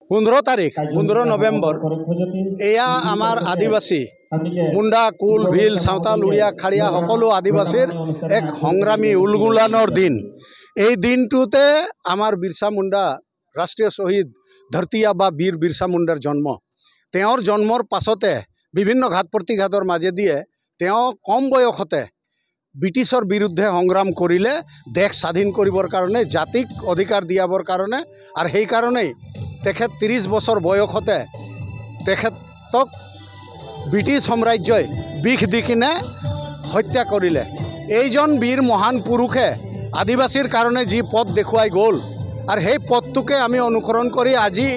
15 তাৰিখ 15 নৱেম্বৰ এয়া আমাৰ আদিবাসী মুণ্ডা কুল ভিল সাঁওতাল উড়িয়া খাড়িয়া সকলো আদিবাসীৰ এক সংগ্ৰামী উলগুলানৰ দিন। এই দিনটোতে আমাৰ বিৰছা মুণ্ডা ৰাষ্ট্ৰীয় শহীদ ধৰতী আবা বীৰ বিৰছা মুণ্ডাৰ জন্ম। তেওঁৰ জন্মৰ পাছতে বিভিন্ন ঘাত প্ৰতিঘাতৰ মাজেদিয়ে তেওঁ কম বয়সতে ব্ৰিটিছৰ বিৰুদ্ধে সংগ্ৰাম কৰিলে দেশ স্বাধীন কৰিবৰ কাৰণে, জাতিক অধিকাৰ দিয়াবৰ কাৰণে। আৰু সেইকাৰণেই তেখেত 30 বছৰ বয়সতে তেখেতক ব্ৰিটিছ সাম্ৰাজ্যই বিষ দি কিনে হত্যা কৰিলে। এইজন বীৰ মহান পুৰুষে আদিবাসীৰ কাৰণে যি পথ দেখুৱাই গ'ল আৰু সেই পথটোকে আমি অনুসৰণ কৰি আজি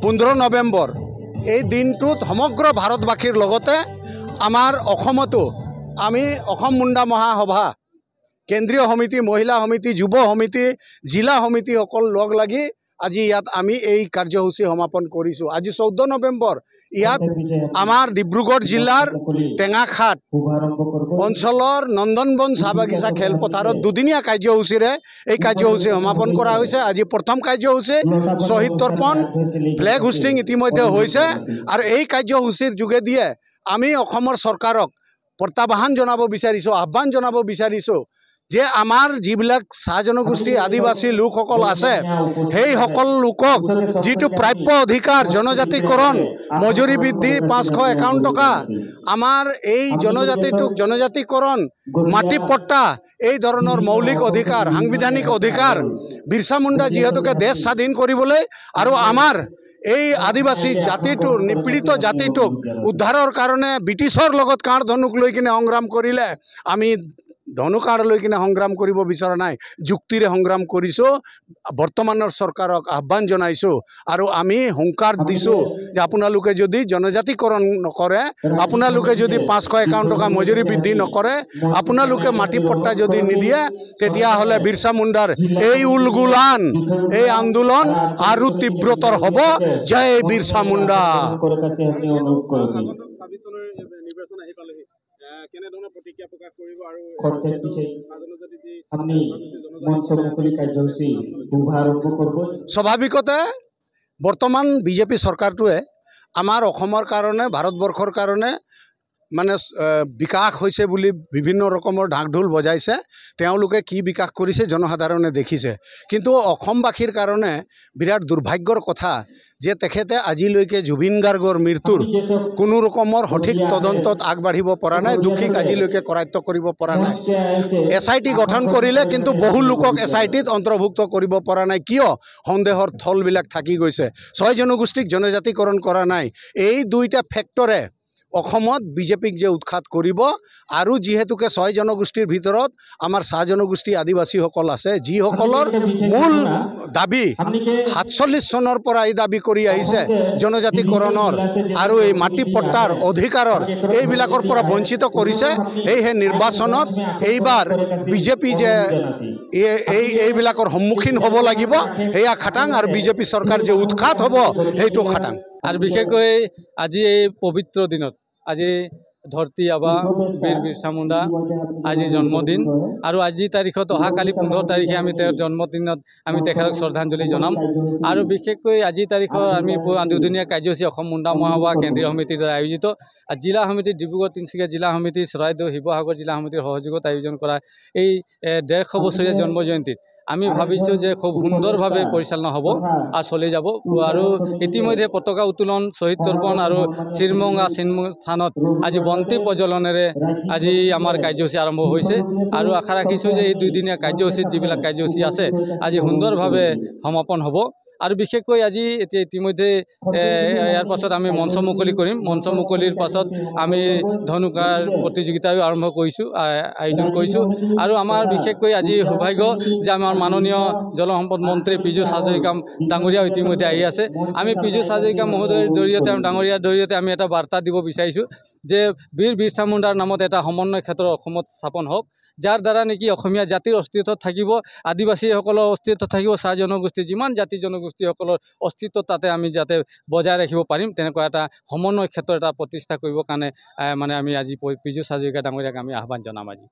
15 নৱেম্বৰ এই দিনটোত সমগ্ৰ ভাৰতবাসীৰ লগতে আমাৰ অসমতো আমি অসম মুণ্ডা মহাসভা, কেন্দ্ৰীয় সমিতি, মহিলা সমিতি, যুৱ সমিতি, জিলা সমিতি সকল লগ লাগি আজি ইয়াত আমি এই কাৰ্যসূচী সমাপন কৰিছোঁ। আজি 14 নৱেম্বৰ ইয়াত আমাৰ ডিব্ৰুগড় জিলাৰ টেঙাখাট অঞ্চলৰ নন্দনবন চাহ বাগিচা খেলপথাৰত দুদিনীয়া কাৰ্যসূচীৰে এই কাৰ্যসূচী সমাপন কৰা হৈছে। আজি প্ৰথম কাৰ্যসূচী শ্বহীদ তৰ্পণ ফ্লেগ হোষ্টিং ইতিমধ্যে হৈছে আৰু এই কাৰ্যসূচীৰ যোগেদিয়ে আমি অসমৰ চৰকাৰক প্ৰত্যাহ্বান জনাব বিচাৰিছোঁ, আহ্বান জনাব বিচাৰিছোঁ যে আমাৰ যিবিলাক চাহ জনগোষ্ঠী আদিবাসী লোকসকল আছে সেই সকল লোকক যিটো প্ৰাপ্য অধিকাৰ জনজাতিকৰণ, মজুৰি বৃদ্ধি 551 টকা, আমাৰ এই জনজাতিটোক জনজাতিকৰণ, মাটি পট্টা, এই ধৰণৰ মৌলিক অধিকাৰ, সাংবিধানিক অধিকাৰ বিৰছা মুণ্ডা যিহেতুকে দেশ স্বাধীন কৰিবলৈ আৰু আমাৰ এই আদিবাসী জাতিটোৰ নিপীড়িত জাতিটোক উদ্ধাৰৰ কাৰণে ব্ৰিটিছৰ লগত কাঁড় ধনুক লৈ কিনে সংগ্ৰাম কৰিলে। আমি ধনু কাঁড় লৈ কিনে সংগ্ৰাম কৰিব বিচৰা নাই, যুক্তিৰে সংগ্ৰাম কৰিছোঁ। বৰ্তমানৰ চৰকাৰক আহ্বান জনাইছোঁ আৰু আমি হুংকাৰ দিছোঁ যে আপোনালোকে যদি জনজাতিকৰণ নকৰে, আপোনালোকে যদি 551 টকা মজুৰি বৃদ্ধি নকৰে, আপোনালোকে মাটি পট্টা যদি নিদিয়ে, তেতিয়াহ'লে বিৰছা মুণ্ডাৰ এই উলগুলান, এই আন্দোলন আৰু তীব্ৰতৰ হ'ব। জয় বিৰছা মুণ্ডা। স্বাভাৱিকতে বৰ্তমান বিজেপি চৰকাৰটোৱে আমাৰ অসমৰ কাৰণে, ভাৰতবৰ্ষৰ কাৰণে মানে বিকাশ হৈছে বুলি বিভিন্ন ৰকমৰ ঢাক ঢোল বজাইছে। তেওঁলোকে কি বিকাশ কৰিছে জনসাধাৰণে দেখিছে। কিন্তু অসমবাসীৰ কাৰণে বিৰাট দুৰ্ভাগ্যৰ কথা যে তেখেতে আজিলৈকে জুবিন গাৰ্গৰ মৃত্যুৰ কোনো ৰকমৰ সঠিক তদন্তত আগবাঢ়িব পৰা নাই, দোষীক আজিলৈকে কৰায়ত্ব কৰিব পৰা নাই। SIT গঠন কৰিলে কিন্তু বহু লোকক SITত অন্তৰ্ভুক্ত কৰিব পৰা নাই। কিয়? সন্দেহৰ থলবিলাক থাকি গৈছে। 6 জনগোষ্ঠীক জনজাতিকৰণ কৰা নাই। এই দুইটা ফেক্টৰে অসমত বিজেপিক যে উৎখাত কৰিব আৰু যিহেতুকে 6 জনগোষ্ঠীৰ ভিতৰত আমাৰ চাহ জনগোষ্ঠী আদিবাসীসকল আছে, যিসকলৰ মূল দাবী 47 চনৰ পৰা এই দাবী কৰি আহিছে জনজাতিকৰণৰ আৰু এই মাটি পট্টাৰ অধিকাৰৰ, এইবিলাকৰ পৰা বঞ্চিত কৰিছে। সেয়েহে নিৰ্বাচনত এইবাৰ বিজেপি যে এইবিলাকৰ সন্মুখীন হ'ব লাগিব সেয়া খাটাং, আৰু বিজেপি চৰকাৰ যে উৎখাত হ'ব সেইটো খাটাং। আৰু বিশেষকৈ আজি এই পবিত্ৰ দিনত আজি ধৰতী আবা বীৰ বিৰছা মুণ্ডা আজি জন্মদিন আৰু আজি তাৰিখত অহাকালি 15 তাৰিখে আমি তেওঁৰ জন্মদিনত আমি তেখেতক শ্ৰদ্ধাঞ্জলি জনাম। আৰু বিশেষকৈ আজি তাৰিখত আমি দুদিনীয়া কাৰ্যসূচী অসম মুণ্ডা মহাসভা কেন্দ্ৰীয় সমিতিৰ দ্বাৰা আয়োজিত, জিলা সমিতি ডিব্ৰুগড় তিনিচুকীয়া জিলা সমিতি, চৰাইদেউ শিৱসাগৰ জিলা সমিতিৰ সহযোগত আয়োজন কৰা এই 150 বছৰীয়া জন্ম জয়ন্তীত আমি ভাবিছোঁ যে খুব সুন্দৰভাৱে পৰিচালনা হ'ব আৰু চলি যাব। আৰু ইতিমধ্যে পতাকা উত্তোলন, শ্বহীদ তৰ্পণ আৰু চিৰমঙ্গা স্থানত আজি বন্তি প্ৰজ্বলনেৰে আজি আমাৰ কাৰ্যসূচী আৰম্ভ হৈছে। আৰু আশা ৰাখিছোঁ যে এই দুদিনীয়া কাৰ্যসূচীত যিবিলাক কাৰ্যসূচী আছে আজি সুন্দৰভাৱে সমাপন হ'ব। আৰু বিশেষকৈ আজি ইতিমধ্যে ইয়াৰ পাছত আমি মঞ্চ মুকলি কৰিম। মঞ্চ মুকলিৰ পাছত আমি ধনুকাৰ প্ৰতিযোগিতাও আৰম্ভ কৰিছোঁ, আয়োজন কৰিছোঁ। আৰু আমাৰ বিশেষকৈ আজি সৌভাগ্য যে আমাৰ মাননীয় জলসম্পদ মন্ত্ৰী পীযুষ হাজৰিকা ডাঙৰীয়াও ইতিমধ্যে আহি আছে। আমি পীযুষ হাজৰিকা মহোদয়ৰ জৰিয়তে, ডাঙৰীয়াৰ জৰিয়তে আমি এটা বাৰ্তা দিব বিচাৰিছোঁ যে বীৰ বিৰছা মুণ্ডাৰ নামত এটা সমন্বয় ক্ষেত্ৰ অসমত স্থাপন হওক, যাৰ দ্বাৰা নেকি অসমীয়া জাতিৰ অস্তিত্ব থাকিব, আদিবাসীসকলৰ অস্তিত্ব থাকিব, চাহ জনগোষ্ঠী যিমান জাতি জনগোষ্ঠীসকলৰ অস্তিত্ব তাতে আমি যাতে বজাই ৰাখিব পাৰিম, তেনেকুৱা এটা সমন্বয় ক্ষেত্ৰ এটা প্ৰতিষ্ঠা কৰিবৰ কাৰণে মানে আমি আজি পীযুষ হাজৰিকা ডাঙৰীয়াক আমি আহ্বান জনাম আজি।